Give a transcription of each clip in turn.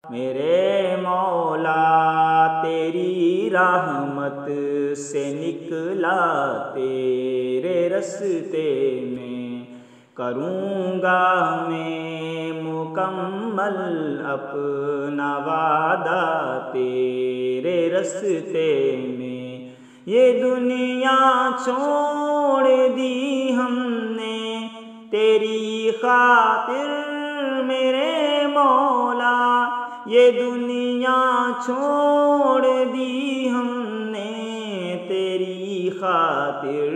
میرے مولا تیری رحمت سے نکلا تیرے رستے میں، کروں گا میں مکمل اپنا وعدہ تیرے رستے میں۔ یہ دنیا چھوڑ دی ہم نے تیری خاطر میرے مولا، یہ دنیا چھوڑ دی ہم نے تیری خاطر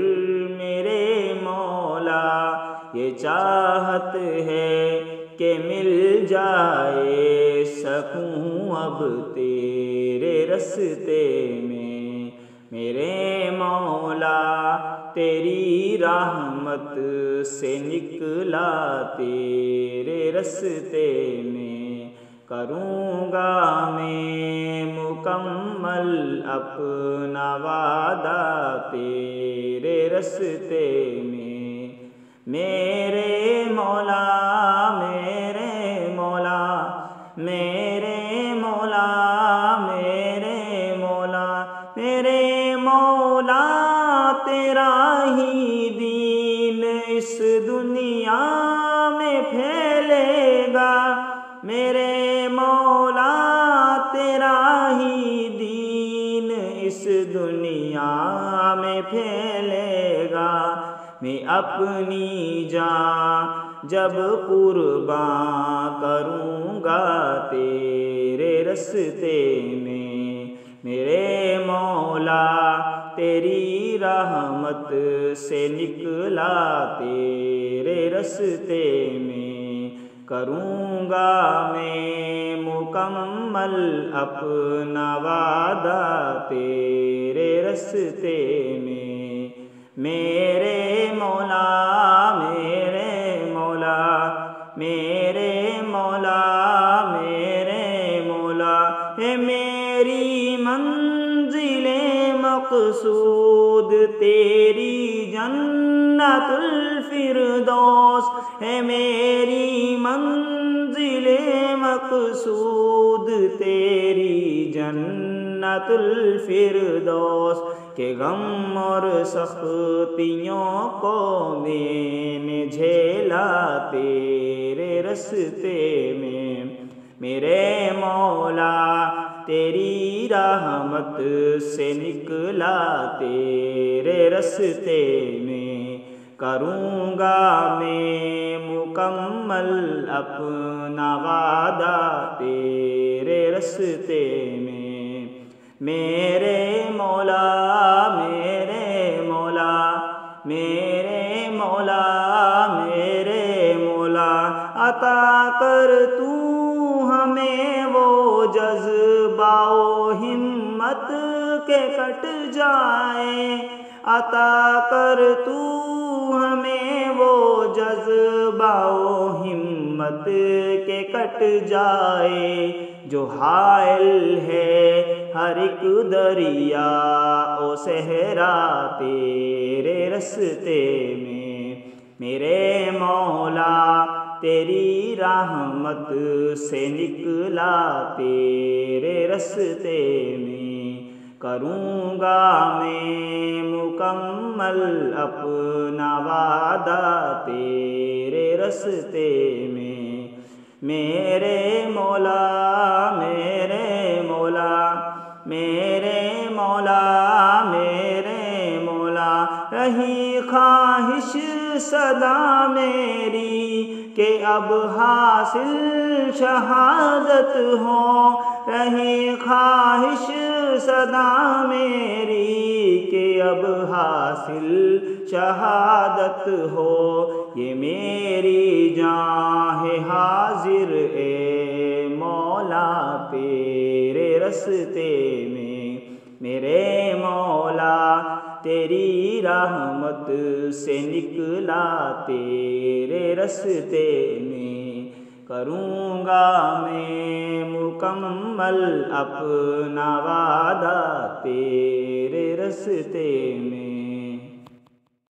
میرے مولا، یہ چاہت ہے کہ مل جائے سکوں اب تیرے رستے میں۔ میرے مولا تیری رحمت سے نکلا تیرے رستے میں، کروں گا میں مکمل اپنا وعدہ تیرے رستے میں۔ میرے مولا میرے مولا میرے مولا میرے مولا میرے مولا، تیرا ہی دین اس دنیا میں پھیلے گا، میرے مولا تیرا ہی دین اس دنیا میں پھیلے گا۔ میں اپنی جان جب قربان کروں گا تیرے رستے میں، میرے مولا تیری رحمت سے نکلا تیرے رستے میں، کروں گا میں مکمل اپنا وعدہ تیرے رستے میں۔ میرے مولا میرے مولا میرے مولا میرے مولا، ہے میری منزل مقصود تیری جنت الفردوس، ہے میری منزل مقصود تیری جنت الفردوس، کہ غم اور سختیوں کو میں نے جھیلا تیرے رستے میں۔ میرے مولا تیری رحمت سے نکلا تیرے رستے میں، کروں گا میں مکمل اپنا وعدہ تیرے رستے میں۔ میرے مولا میرے مولا میرے مولا میرے مولا، عطا کر تو ہمیں وہ جذبہ و ہمت کے کٹ جائے، عطا کر تو ہمیں وہ جذبہ و ہمت کے کٹ جائے، جو حائل ہے ہر ایک دریا و صحرا تیرے رستے میں۔ میرے مولا تیری رحمت سے نکلا تیرے رستے میں، کروں گا میں مکمل اپنا وعدہ تیرے رستے میں۔ میرے مولا میرے مولا میرے مولا میرے مولا، رہی خواہش صدا میری کہ اب حاصل شہادت ہو، رہی خواہش صدا میری کہ اب حاصل شہادت ہو، یہ میری جان ہے حاضر اے مولا تیرے رستے میں۔ میرے مولا تیری رحمت سے نکلا تیرے رستے میں، کروں گا میں مکمل اپنا وعدہ تیرے رستے میں۔